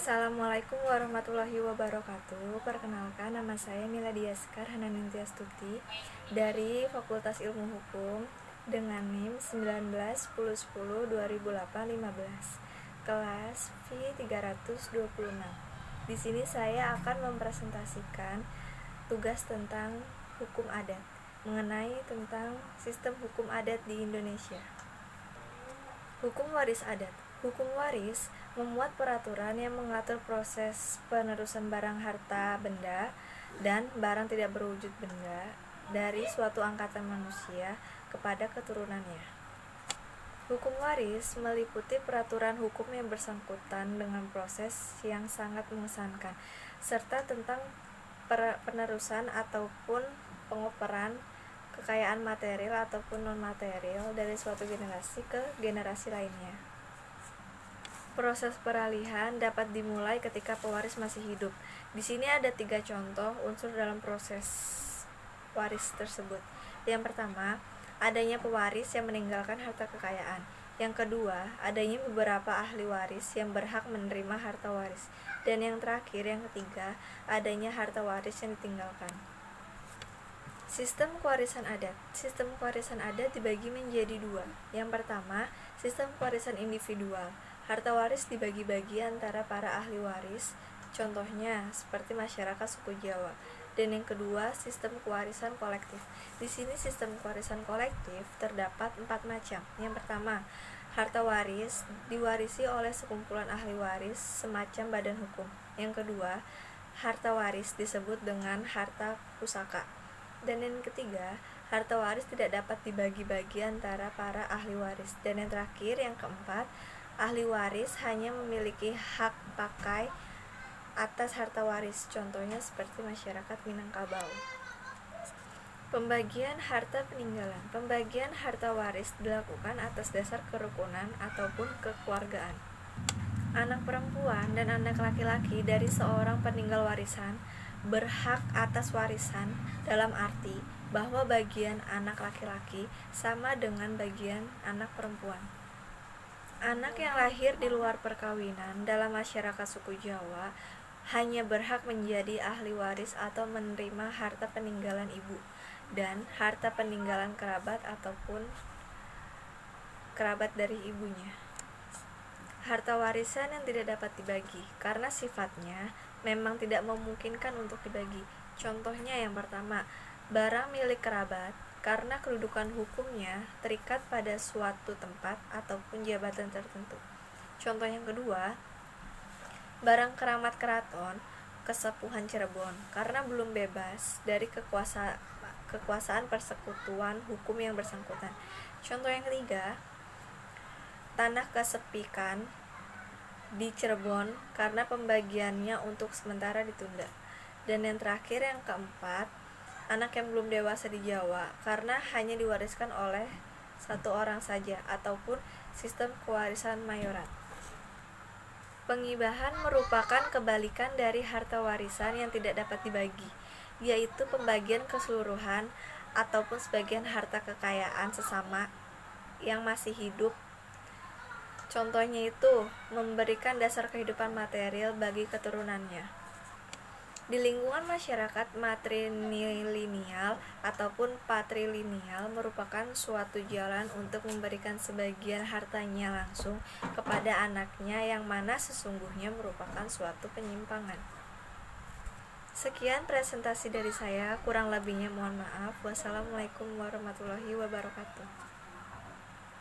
Assalamualaikum warahmatullahi wabarakatuh. Perkenalkan, nama saya Miladia Sekar Hananintia Stuti dari Fakultas Ilmu Hukum dengan NIM 191010200815 kelas V326. Di sini saya akan mempresentasikan tugas tentang hukum adat mengenai tentang sistem hukum adat di Indonesia. Hukum waris adat. Hukum waris memuat peraturan yang mengatur proses penerusan barang harta benda dan barang tidak berwujud benda dari suatu angkatan manusia kepada keturunannya. Hukum waris meliputi peraturan hukum yang bersangkutan dengan proses yang sangat mengesankan, serta tentang penerusan ataupun pengoperan kekayaan material ataupun non-material dari suatu generasi ke generasi lainnya. Proses peralihan dapat dimulai ketika pewaris masih hidup. Di sini ada 3 contoh unsur dalam proses waris tersebut. Yang pertama, adanya pewaris yang meninggalkan harta kekayaan. Yang kedua, adanya beberapa ahli waris yang berhak menerima harta waris. Dan yang terakhir, yang ketiga, adanya harta waris yang ditinggalkan. Sistem kewarisan adat. Sistem kewarisan adat dibagi menjadi 2. Yang pertama, sistem kewarisan individual. Harta waris dibagi-bagi antara para ahli waris, contohnya seperti masyarakat suku Jawa. Dan yang kedua, sistem kewarisan kolektif. Di sini sistem kewarisan kolektif terdapat 4 macam. Yang pertama, harta waris diwarisi oleh sekumpulan ahli waris semacam badan hukum. Yang kedua, harta waris disebut dengan harta pusaka. Dan yang ketiga, harta waris tidak dapat dibagi-bagi antara para ahli waris. Dan yang terakhir, yang keempat, ahli waris hanya memiliki hak pakai atas harta waris, contohnya seperti masyarakat Minangkabau. Pembagian harta peninggalan. Pembagian harta waris dilakukan atas dasar kerukunan ataupun kekeluargaan. Anak perempuan dan anak laki-laki dari seorang peninggal warisan berhak atas warisan dalam arti bahwa bagian anak laki-laki sama dengan bagian anak perempuan. Anak yang lahir di luar perkawinan dalam masyarakat suku Jawa hanya berhak menjadi ahli waris atau menerima harta peninggalan ibu dan harta peninggalan kerabat ataupun kerabat dari ibunya. Harta warisan yang tidak dapat dibagi karena sifatnya memang tidak memungkinkan untuk dibagi. Contohnya yang pertama, barang milik kerabat karena kedudukan hukumnya terikat pada suatu tempat ataupun jabatan tertentu. Contoh yang kedua, barang keramat keraton Kesepuhan Cirebon karena belum bebas dari kekuasaan persekutuan hukum yang bersangkutan. Contoh yang ketiga, tanah kesepikan di Cirebon karena pembagiannya untuk sementara ditunda. Dan yang terakhir, yang keempat, anak yang belum dewasa di Jawa karena hanya diwariskan oleh satu orang saja ataupun sistem kewarisan mayorat. Pengibahan merupakan kebalikan dari harta warisan yang tidak dapat dibagi, yaitu pembagian keseluruhan ataupun sebagian harta kekayaan sesama yang masih hidup. Contohnya itu memberikan dasar kehidupan material bagi keturunannya. Di lingkungan masyarakat matrilineal ataupun patrilineal merupakan suatu jalan untuk memberikan sebagian hartanya langsung kepada anaknya yang mana sesungguhnya merupakan suatu penyimpangan. Sekian presentasi dari saya, kurang lebihnya mohon maaf. Wassalamualaikum warahmatullahi wabarakatuh.